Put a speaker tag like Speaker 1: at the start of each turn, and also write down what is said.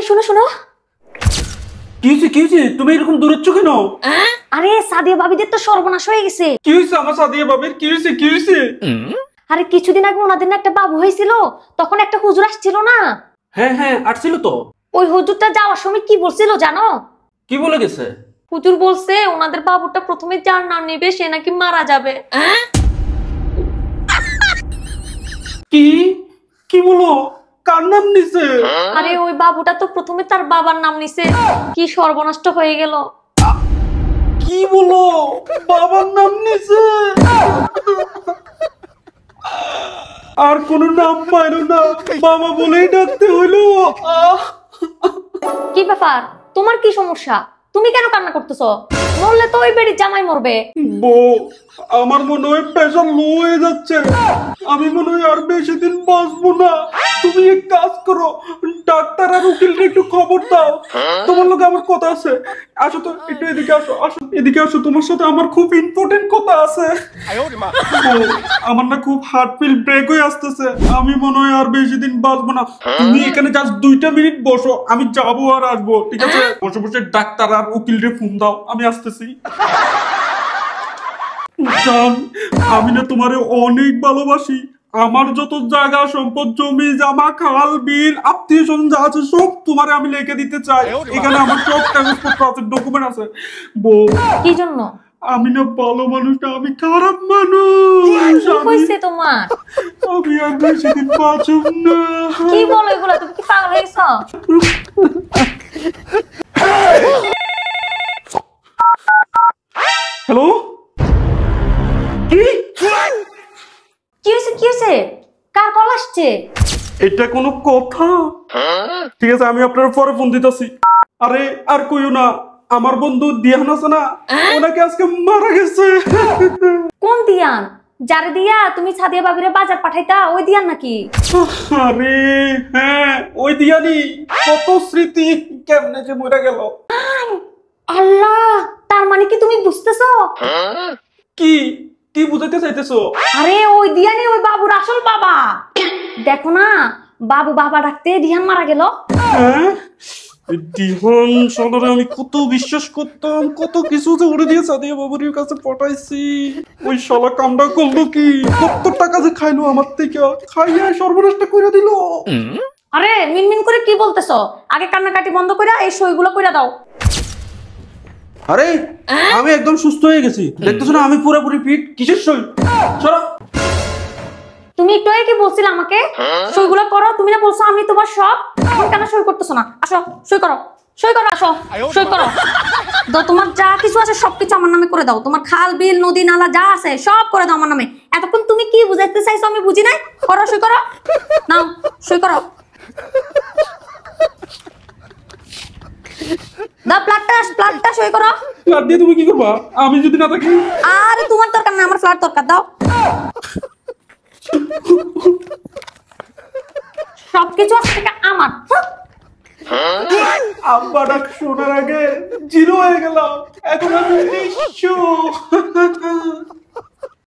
Speaker 1: শোনো শোনো,
Speaker 2: কি হয়েছে কি হয়েছে? তুমি এরকম দৌড়াচ্ছ কেন?
Speaker 1: আরে সাদিয়া ভাবিদের তো সর্বনাশ হয়ে গেছে।
Speaker 2: কি হয়েছে আমার সাদিয়া ভাবির? কি হয়েছে কি হয়েছে?
Speaker 1: আরে কিছুদিন আগে ওনাদের না একটা বাবু হয়েছিল, তখন একটা হুজুর আসছিল না?
Speaker 2: হ্যাঁ হ্যাঁ আসছিল তো।
Speaker 1: ওই হুজুরটা যাওয়ার সময় কি বলছিল জানো?
Speaker 2: কি বলে গেছে?
Speaker 1: হুজুর বলছে ওনাদের বাবুটা প্রথমে যার নাম নেবে সে নাকি মারা যাবে।
Speaker 2: কি কি বলো? কার নাম নিছে?
Speaker 1: আরে ওই বাবুটা তো প্রথমে তার বাবার নাম নিছে, কি সর্বনষ্ট হয়ে গেল।
Speaker 2: কি বলো? বাবার নাম নিছে? আর কোন নাম পাইলো না, বাবা বলেই ডাকতে হইলো।
Speaker 1: কি ব্যাপার, তোমার কি সমস্যা? তুমি কেন কান্না করতেছো? মরলে তো ওই বেড়ির জামাই মরবে।
Speaker 2: বউ, আমার মনে হয় প্রেশার লো হয়ে যাচ্ছে, আমি মনে হয় আর বেশি দিন বাঁচবো না। তুমি এক কাজ করো, ডাক্তার আর উকিলকে একটু খবর দাও, তোমার লোকে আমার কথা আছে। আসো তো একটু এদিকে আসো, আসো এদিকে আসো, তোমার সাথে আমার খুব ইম্পর্টেন্ট কথা আছে। বউ, আমার না খুব হার্ট ফিল ব্রেক হয়ে আসতেছে, আমি মনে হয় আর বেশি দিন বাঁচবো না। তুমি এখানে জাস্ট 2টা মিনিট বসো, আমি যাবো আর আসবো, ঠিক আছে? বসে বসে ডাক্তার আর উকিলকে ফোন দাও, আমি আসতেছি। জান, আমি না তোমারে অনেক ভালোবাসি, আমার যত জায়গা সম্পদ জমি জামা খাল বিল আত্মীয় স্বজন যা আছে সব তোমারে আমি লিখে দিতে চাই। এখানে আমার সব কাগজপত্র আছে, ডকুমেন্ট আছে। বউ,
Speaker 1: কি জন্য?
Speaker 2: আমি না ভালো মানুষ না, আমি খারাপ মানুষ।
Speaker 1: কি হইছে তোমার?
Speaker 2: আমি আর বেশি দিন বাঁচব না।
Speaker 1: কি বলো এগুলা? তুমি কি পাগল হয়েছ?
Speaker 2: হ্যালো, কি
Speaker 1: কি হয়েছে কি হয়েছে? কার কল আসছে?
Speaker 2: এটা কোনো কথা? ঠিক আছে, আমি আপনার পরে ফোন দিতেছি। আরে আর কইও না, আমার বন্ধু দিয়ান আছে না, ওনাকে আজকে মারা গেছে।
Speaker 1: কোন দিয়ান? যারে দিয়া তুমি সাদিয়া ভাবিরে বাজার পাঠাইতা ওই দিয়ান নাকি?
Speaker 2: আরে হ্যাঁ, ওই দিয়ানি। কত স্মৃতি কেমনে যে মরে গেল।
Speaker 1: আল্লাহ, তার মানে কি তুমি বুঝতেছো?
Speaker 2: কি কি বুঝাইতে চাইতেছো?
Speaker 1: আরে ওই দিয়ানি ওই বাবুর আসল বাবা। দেখো না, বাবু বাবা ডাকতে দিয়ান মারা গেল।
Speaker 2: হ্যাঁ, দিহান সালারে আমি কত বিশ্বাস করতাম, কত কিছু যে উড়ে দিয়ে সাদিয়া বাবুরির কাছে পাঠাইছি। ওই শালা কামটা করলো কি? কত টাকা যে খাইলো আমার থেকে, খাইয়া সর্বনাশটা করে দিল।
Speaker 1: আরে মিনমিন করে কি বলতেছো? আগে কান্নাকাটি বন্ধ কইরা এই সইগুলো কইরা দাও।
Speaker 2: আরে আমি একদম সুস্থ হয়ে গেছি, দেখতেছো না আমি পুরোপুরি ফিট। কিসের সই? সরো।
Speaker 1: তুমি একটু আগে কি বলছিলে আমাকে সইগুলো করো? তুমি না বলছো আমি তোমার সব, এখন কেন সই করতেছো না? আসো সই করো, সই করো, আসো সই করো। দাও, তোমার যা কিছু আছে সবকিছু আমার নামে করে দাও। তোমার খাল বিল নদী নালা যা আছে সব করে দাও আমার নামে। এতক্ষণ তুমি কি বুঝাইতে চাইছো আমি বুঝি নাই। করো, সই করো, নাও সই করো। দাও প্লাটটা সই করো।
Speaker 2: ফ্ল্যাট দিয়ে তুমি কি করবা আমি যদি না থাকি?
Speaker 1: আরে তোমার দরকার না, আমার ফ্ল্যাট দরকার। দাও, সবকিছু আজ থেকে আমার।
Speaker 2: আব্বা ডাক শোনার আগে জিরো হয়ে গেলাম, এখন আমি নিঃস্ব।